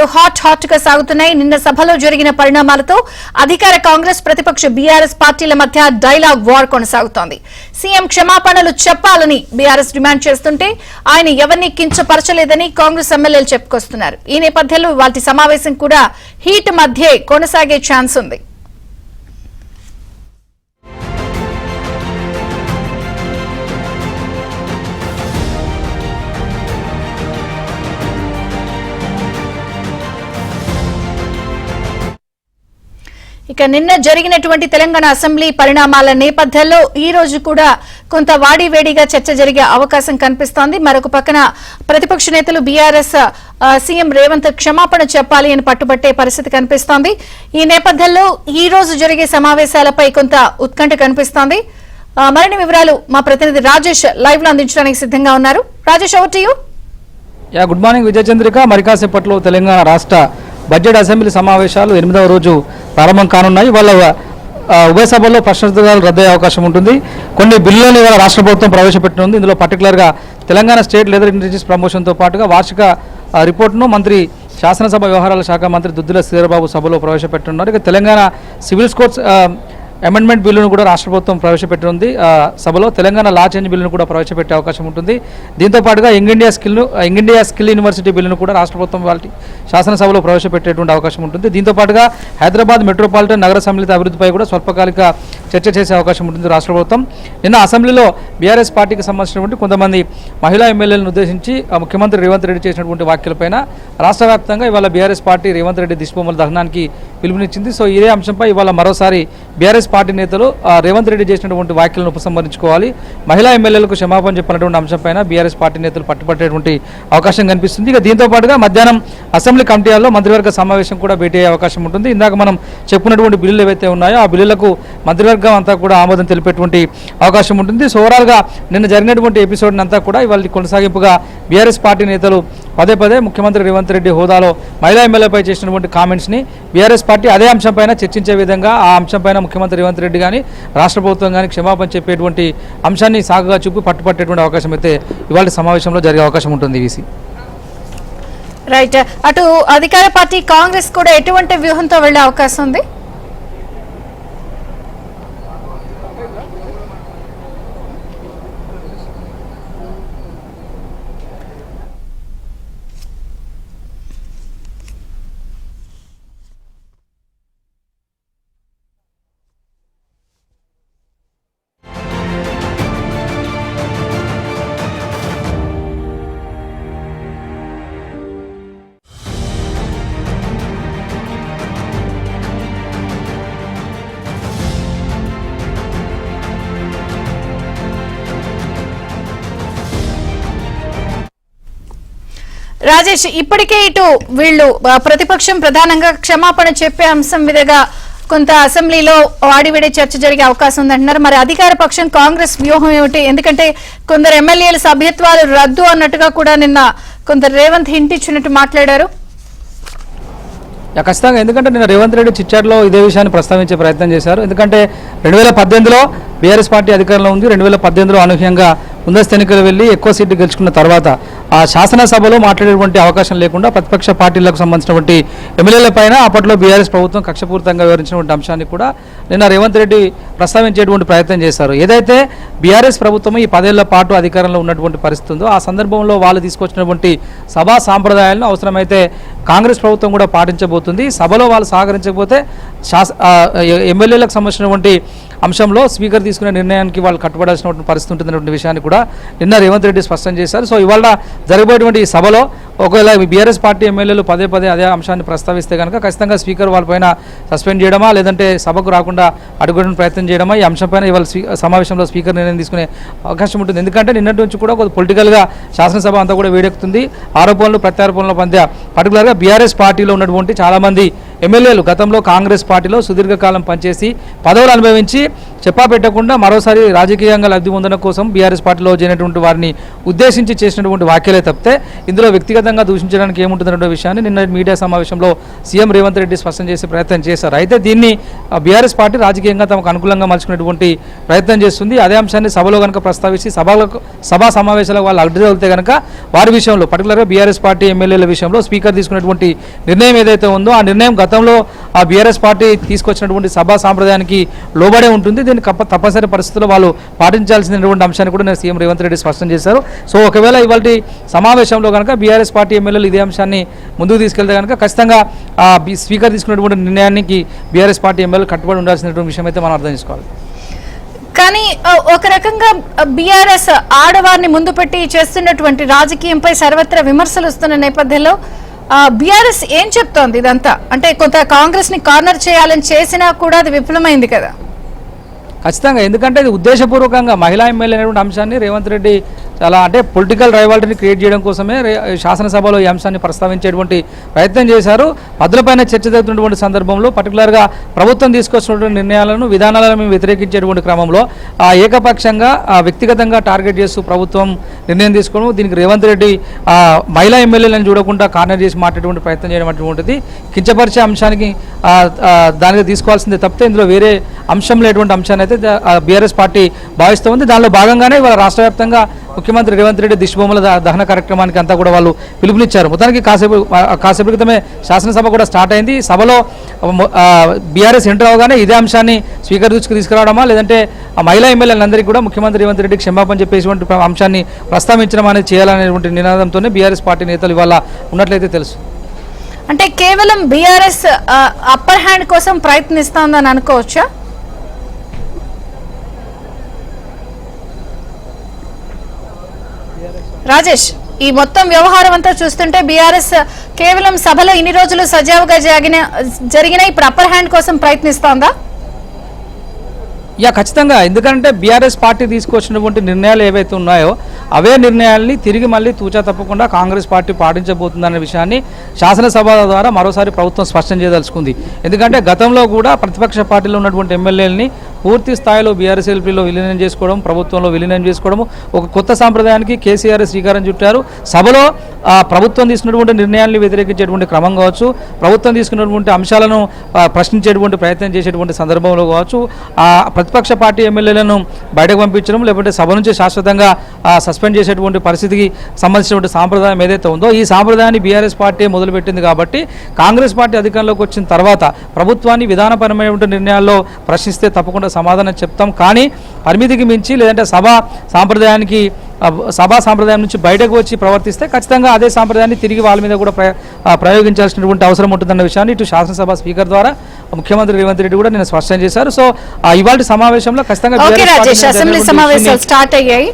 సమావేశాలు హాట్ గా సాగుతున్నాయి. నిన్న సభలో జరిగిన పరిణామాలతో అధికార కాంగ్రెస్ ప్రతిపక్ష బీఆర్ఎస్ పార్టీల మధ్య డైలాగ్ వార్ కొనసాగుతోంది. సీఎం క్షమాపణలు చెప్పాలని బీఆర్ఎస్ డిమాండ్ చేస్తుంటే ఆయన ఎవరిని కించపరచలేదని కాంగ్రెస్ ఎమ్మెల్యేలు చెప్పుకొస్తున్నారు. ఈ నేపథ్యంలో వాటి సమావేశం కూడా హీట్ మధ్యే కొనసాగే ఛాన్స్ ఉంది. ఇక నిన్న జరిగినటువంటి తెలంగాణ అసెంబ్లీ పరిణామాల నేపథ్యంలో ఈ రోజు కూడా కొంత వాడివేడిగా చర్చ జరిగే అవకాశం కనిపిస్తోంది. మరొక పక్కన ప్రతిపక్ష నేతలు బీఆర్ఎస్ సీఎం రేవంత్ క్షమాపణ చెప్పాలి అని పట్టుబట్టే పరిస్థితి కనిపిస్తోంది. ఈ నేపథ్యంలో ఈ రోజు జరిగే సమావేశాలపై కొంత ఉత్కంఠ కనిపిస్తోంది. మరిన్ని వివరాలు మా ప్రతినిధి రాజేష్ లైవ్ లో అందించడానికి సిద్ధంగా ఉన్నారు. Rajesh, over to you. Good morning Vijayachandrika. మరి కాసేపట్లో తెలంగాణ రాష్ట్ర బడ్జెట్ అసెంబ్లీ సమావేశాలు 8వ రోజు ప్రారంభం కానున్నాయి. వాళ్ళ ఉభయ సభల్లో ప్రశ్నోత్తరాలు రద్దయ్యే అవకాశం ఉంటుంది. కొన్ని బిల్లులను ఇవాళ రాష్ట్ర ప్రభుత్వం ప్రవేశపెట్టనుంది. ఇందులో పర్టికులర్గా తెలంగాణ స్టేట్ లెదర్ ఇండస్ట్రీస్ ప్రమోషన్తో పాటుగా వార్షిక రిపోర్టును మంత్రి శాసనసభ వ్యవహారాల శాఖ మంత్రి దుద్దిల శ్రీధరబాబు సభలో ప్రవేశపెట్టనున్నారు. ఇక తెలంగాణ సివిల్స్ కోర్ట్స్ అమెండ్మెంట్ బిల్లును కూడా రాష్ట్ర ప్రభుత్వం ప్రవేశపెట్టనుంది. సభలో తెలంగాణ లా చేంజ్ బిల్లును కూడా ప్రవేశపెట్టే అవకాశం ఉంటుంది. దీంతో పాటుగా యంగ్ ఇండియా స్కిల్ యూనివర్సిటీ బిల్లును కూడా రాష్ట్ర ప్రభుత్వం వాళ్ళ శాసనసభలో ప్రవేశపెట్టేటువంటి అవకాశం ఉంటుంది. దీంతో పాటుగా హైదరాబాద్ మెట్రోపాలిటన్ నగర సమ్మిళిత అభివృద్ధిపై కూడా స్వల్పకాలిక చర్చ చేసే అవకాశం ఉంటుంది రాష్ట్ర ప్రభుత్వం. నిన్న అసెంబ్లీలో బీఆర్ఎస్ పార్టీకి సంబంధించినటువంటి కొంతమంది మహిళా ఎమ్మెల్యేలను ఉద్దేశించి ముఖ్యమంత్రి రేవంత్ రెడ్డి చేసినటువంటి వ్యాఖ్యలపైన రాష్ట్ర వ్యాప్తంగా ఇవాళ బీఆర్ఎస్ పార్టీ రేవంత్ రెడ్డి దిష్టిబొమ్మల దహనానికి పిలుపునిచ్చింది. సో ఇదే అంశంపై ఇవాళ మరోసారి బీఆర్ఎస్ పార్టీ నేతలు రేవంత్ రెడ్డి చేసినటువంటి వ్యాఖ్యలను ఉపసంహరించుకోవాలి, మహిళా ఎమ్మెల్యేలకు క్షమాపణ చెప్పినటువంటి అంశంపైన బీఆర్ఎస్ పార్టీ నేతలు పట్టుపట్టేటువంటి అవకాశం కనిపిస్తుంది. ఇక దీంతో పాటుగా మధ్యాహ్నం అసెంబ్లీ కమిటీల్లో మంత్రివర్గ సమావేశం కూడా భేటీ అయ్యే అవకాశం ఉంటుంది. ఇందాక మనం చెప్పుకున్నటువంటి బిల్లులు ఏవైతే ఉన్నాయో ఆ బిల్లులకు మంత్రివర్గం అంతా కూడా ఆమోదం తెలిపేటువంటి అవకాశం ఉంటుంది. సో ఓవరాల్గా నిన్న జరిగినటువంటి ఎపిసోడ్ అంతా కూడా ఇవాళ కొనసాగింపుగా బీఆర్ఎస్ పార్టీ నేతలు పదే పదే ముఖ్యమంత్రి రేవంత్ రెడ్డి హోదాలో మహిళా ఎమ్మెల్యేపై చేసినటువంటి కామెంట్స్ని బీఆర్ఎస్ పార్టీ అదే అంశంపైన చర్చించే విధంగా ఆ అంశంపైన ముఖ్యమంత్రి రేవంత్ రెడ్డి కానీ రాష్ట్ర ప్రభుత్వం కానీ క్షమాపణ చెప్పేటువంటి అంశాన్ని సాగుగా చూపి పట్టుపట్టేటువంటి అవకాశం అయితే ఇవాళ సమావేశంలో జరిగే అవకాశం ఉంటుంది. VC right. అటు అధికార పార్టీ కాంగ్రెస్ కూడా ఎటువంటి వ్యూహంతో వెళ్లే అవకాశం ఉంది? రాజేష్, ఇప్పటికే ఇటు వీళ్ళు ప్రతిపక్షం ప్రధానంగా క్షమాపణ చెప్పే అంశం మీదుగా కొంత అసెంబ్లీలో వాడివిడే చర్చ జరిగే అవకాశం ఉందంటున్నారు. మరి అధికార పక్షం కాంగ్రెస్ వ్యూహం ఏమిటి? ఎందుకంటే కొందరు ఎమ్మెల్యేల సభ్యత్వాలు రద్దు అన్నట్టుగా కూడా నిన్న కొందరు రేవంత్ హింట్ ఇచ్చినట్టు మాట్లాడారు. ఖచ్చితంగా, ఎందుకంటే నిన్న రేవంత్ రెడ్డి చిట్చాట్లో ఇదే విషయాన్ని ప్రస్తావించే ప్రయత్నం చేశారు. ఎందుకంటే 2018లో బీఆర్ఎస్ పార్టీ అధికారంలో ఉంది. 2018లో అనూహ్యంగా ముందస్తు ఎన్నికలు వెళ్ళి ఎక్కువ సీట్లు గెలుచుకున్న తర్వాత ఆ శాసనసభలో మాట్లాడేటువంటి అవకాశం లేకుండా ప్రతిపక్ష పార్టీలకు సంబంధించినటువంటి ఎమ్మెల్యేల పైన అప్పట్లో బీఆర్ఎస్ ప్రభుత్వం కక్షపూరితంగా వివరించినటువంటి అంశాన్ని కూడా నిన్న రేవంత్ రెడ్డి ప్రస్తావించేటువంటి ప్రయత్నం చేశారు. ఏదైతే బీఆర్ఎస్ ప్రభుత్వం ఈ 10 ఏళ్ల పాటు అధికారంలో ఉన్నటువంటి పరిస్థితి ఉందో ఆ సందర్భంలో వాళ్ళు తీసుకొచ్చినటువంటి సభా సాంప్రదాయాలను అవసరమైతే కాంగ్రెస్ ప్రభుత్వం కూడా పాటించబోతుంది. సభలో వాళ్ళు సహకరించకపోతే ఎమ్మెల్యేలకు సంబంధించినటువంటి అంశంలో స్పీకర్ తీసుకునే నిర్ణయానికి వాళ్ళు కట్టుబడాల్సినటువంటి పరిస్థితి ఉంటుందనే విషయాన్ని కూడా నిన్న రేవంత్ రెడ్డి స్పష్టం చేశారు. సో ఇవాళ జరగబోయేటువంటి ఈ సభలో ఒకవేళ బీఆర్ఎస్ పార్టీ ఎమ్మెల్యేలు పదే అదే అంశాన్ని ప్రస్తావిస్తే కనుక ఖచ్చితంగా స్పీకర్ వాళ్ళపైన సస్పెండ్ చేయడమా లేదంటే సభకు రాకుండా అడుగునే ప్రయత్నం చేయడమా ఈ అంశంపైన ఇవాళ సమావేశంలో స్పీకర్ నిర్ణయం తీసుకునే అవకాశం ఉంటుంది. ఎందుకంటే నిన్నటి నుంచి కూడా కొంత పొలిటికల్గా శాసనసభ అంతా కూడా వేడెక్కుతుంది. ఆరోపణలు ప్రత్యారోపణల మధ్య పర్టికులర్గా బీఆర్ఎస్ పార్టీలో ఉన్నటువంటి చాలామంది ఎమ్మెల్యేలు గతంలో కాంగ్రెస్ పార్టీలో సుదీర్ఘకాలం పనిచేసి పదవులు అనుభవించి చెప్పా పెట్టకుండా మరోసారి రాజకీయంగా లబ్ధి పొందడం కోసం బీఆర్ఎస్ పార్టీలో చేరినటువంటి వారిని ఉద్దేశించి చేసినటువంటి వ్యాఖ్యలే తప్పితే ఇందులో వ్యక్తిగతంగా దూషించడానికి ఏముంటుందనే విషయాన్ని నిన్న మీడియా సమావేశంలో సీఎం రేవంత్ రెడ్డి స్పష్టం చేసే ప్రయత్నం చేశారు. అయితే దీన్ని బీఆర్ఎస్ పార్టీ రాజకీయంగా తమకు అనుకూలంగా మలుచుకునేటువంటి ప్రయత్నం చేస్తుంది. అదే అంశాన్ని సభలో కనుక ప్రస్తావించి సభా సమావేశాలకు వాళ్ళు అడ్డు తగిలితే కనుక వారి విషయంలో పర్టికులర్గా బీఆర్ఎస్ పార్టీ ఎమ్మెల్యేల విషయంలో స్పీకర్ తీసుకున్నటువంటి నిర్ణయం ఏదైతే ఉందో ఆ నిర్ణయం గతంలో ఆ బీఆర్ఎస్ పార్టీ తీసుకొచ్చినటువంటి సభా సాంప్రదాయానికి లోబడే ఉంటుంది. దీన్ని తప్పనిసరి పరిస్థితుల్లో వాళ్ళు పాటించాల్సినటువంటి అంశాన్ని కూడా నేను సీఎం రేవంత్ రెడ్డి స్పష్టం చేశారు. సో ఒకవేళ ఇవాళ సమావేశంలో కనుక బీఆర్ఎస్ పార్టీ ఎమ్మెల్యేలు ఇదే అంశాన్ని ముందుకు తీసుకెళ్తే కనుక ఖచ్చితంగా ఆ స్పీకర్ తీసుకున్నటువంటి నిర్ణయానికి బీఆర్ఎస్ పార్టీ ఎమ్మెల్యేలు కట్టుబడి ఉండాల్సినటువంటి విషయం అయితే మనం అర్థం చేసుకోవాలి. కానీ ఒక రకంగా బీఆర్ఎస్ ఆడవారిని ముందు పెట్టి చేస్తున్నటువంటి రాజకీయంపై సర్వత్రా విమర్శలు వస్తున్న నేపథ్యంలో బీఆర్ఎస్ ఏం చెప్తోంది? ఇదంతా అంటే కొంత కాంగ్రెస్ ని కార్నర్ చేయాలని చేసినా కూడా అది విఫలమైంది కదా. ఖచ్చితంగా, ఎందుకంటే ఇది ఉద్దేశపూర్వకంగా మహిళా ఎమ్మెల్యే అనేటువంటి అంశాన్ని రేవంత్ రెడ్డి చాలా అంటే పొలిటికల్ రైవాలిటీని క్రియేట్ చేయడం కోసమే శాసనసభలో ఈ అంశాన్ని ప్రస్తావించేటువంటి ప్రయత్నం చేశారు. పద్ధతులపైన చర్చ జరుగుతున్నటువంటి సందర్భంలో పర్టికులర్గా ప్రభుత్వం తీసుకొచ్చినటువంటి నిర్ణయాలను విధానాలను మేము వ్యతిరేకించేటువంటి క్రమంలో ఏకపక్షంగా వ్యక్తిగతంగా టార్గెట్ చేస్తూ ప్రభుత్వం నిర్ణయం తీసుకోవడం, దీనికి రేవంత్ రెడ్డి మహిళా ఎమ్మెల్యేలను చూడకుండా కార్నర్ చేసి మాట్లాడేటువంటి ప్రయత్నం చేయడం అటువంటిది కించపరిచే అంశానికి దానికి తీసుకోవాల్సిందే తప్పితే ఇందులో వేరే అంశం లేటువంటి అంశాన్ని అయితే బీఆర్ఎస్ పార్టీ భావిస్తూ ఉంది. దానిలో భాగంగానే ఇవాళ రాష్ట్ర వ్యాప్తంగా ముఖ్యమంత్రి రేవంత్ రెడ్డి దిష్టిబొమ్మల దహన కార్యక్రమానికి అంతా కూడా వాళ్ళు పిలుపునిచ్చారు. మొత్తానికి కాసేపు క్రితమే శాసనసభ కూడా స్టార్ట్ అయింది. సభలో బీఆర్ఎస్ ఎంటర్ అవగానే ఇదే అంశాన్ని స్పీకర్ దృష్టికి తీసుకురావడమా లేదంటే మహిళా ఎమ్మెల్యేలందరికీ కూడా ముఖ్యమంత్రి రేవంత్ రెడ్డికి క్షమాపణ చెప్పేటువంటి అంశాన్ని ప్రస్తావించడం అనేది చేయాలనేటువంటి నినాదంతోనే బీఆర్ఎస్ పార్టీ నేతలు ఇవాళ ఉన్నట్లయితే తెలుసు. అంటే కేవలం బీఆర్ఎస్ అప్పర్ హ్యాండ్ కోసం ప్రయత్నిస్తోందని అనుకోవచ్చా? రాజేష్, ఈ మొత్తం వ్యవహారం అంతా చూస్తుంటే బీఆర్ఎస్ కేవలం సభలో ఇన్ని రోజులు సజావుగా జరిగిన ఇప్పుడు అప్పర్ హ్యాండ్ కోసం ప్రయత్నిస్తోందా? ఖచ్చితంగా, ఎందుకంటే బీఆర్ఎస్ పార్టీ తీసుకొచ్చినటువంటి నిర్ణయాలు ఏవైతే ఉన్నాయో అవే నిర్ణయాల్ని తిరిగి మళ్ళీ తూచా తప్పకుండా కాంగ్రెస్ పార్టీ పాటించబోతుందనే విషయాన్ని శాసనసభ ద్వారా మరోసారి ప్రభుత్వం స్పష్టం చేయదలుచుకుంది. ఎందుకంటే గతంలో కూడా ప్రతిపక్ష పార్టీలో ఉన్నటువంటి ఎమ్మెల్యేలని పూర్తి స్థాయిలో బీఆర్ఎస్ ఎల్పీలో విలీనం చేసుకోవడం, ప్రభుత్వంలో విలీనం చేసుకోవడం, ఒక కొత్త సాంప్రదాయానికి కేసీఆర్ శ్రీకారం చుట్టారు. సభలో ప్రభుత్వం తీసుకున్నటువంటి నిర్ణయాన్ని వ్యతిరేకించేటువంటి క్రమం కావచ్చు, ప్రభుత్వం తీసుకున్నటువంటి అంశాలను ప్రశ్నించేటువంటి ప్రయత్నం చేసేటువంటి సందర్భంలో కావచ్చు, ప్రతిపక్ష పార్టీ ఎమ్మెల్యేలను బయటకు పంపించడం లేకపోతే సభ నుంచి శాశ్వతంగా సస్పెండ్ చేసేటువంటి పరిస్థితికి సంబంధించినటువంటి సాంప్రదాయం ఏదైతే ఉందో ఈ సాంప్రదాయాన్ని బీఆర్ఎస్ పార్టీ మొదలుపెట్టింది. కాబట్టి కాంగ్రెస్ పార్టీ అధికారంలోకి వచ్చిన తర్వాత ప్రభుత్వాన్ని విధానపరమైనటువంటి నిర్ణయాల్లో ప్రశ్నిస్తే తప్పకుండా సమాధానం చెప్తాం. కానీ పరిమితికి మించి లేదంటే సభా సాంప్రదాయం నుంచి బయటకు వచ్చి ప్రవర్తిస్తే ఖచ్చితంగా అదే సాంప్రదాయాన్ని తిరిగి వాళ్ళ మీద కూడా ప్రయోగించాల్సినటువంటి అవసరం ఉంటుందన్న విషయాన్ని ఇటు శాసనసభ స్పీకర్ ద్వారా ముఖ్యమంత్రి రేవంత్ రెడ్డి కూడా నేను స్పష్టం చేశారు. సో ఇవాళ సమావేశంలో ఖచ్చితంగా అసెంబ్లీ సమావేశాలు స్టార్ట్ అయ్యాయి.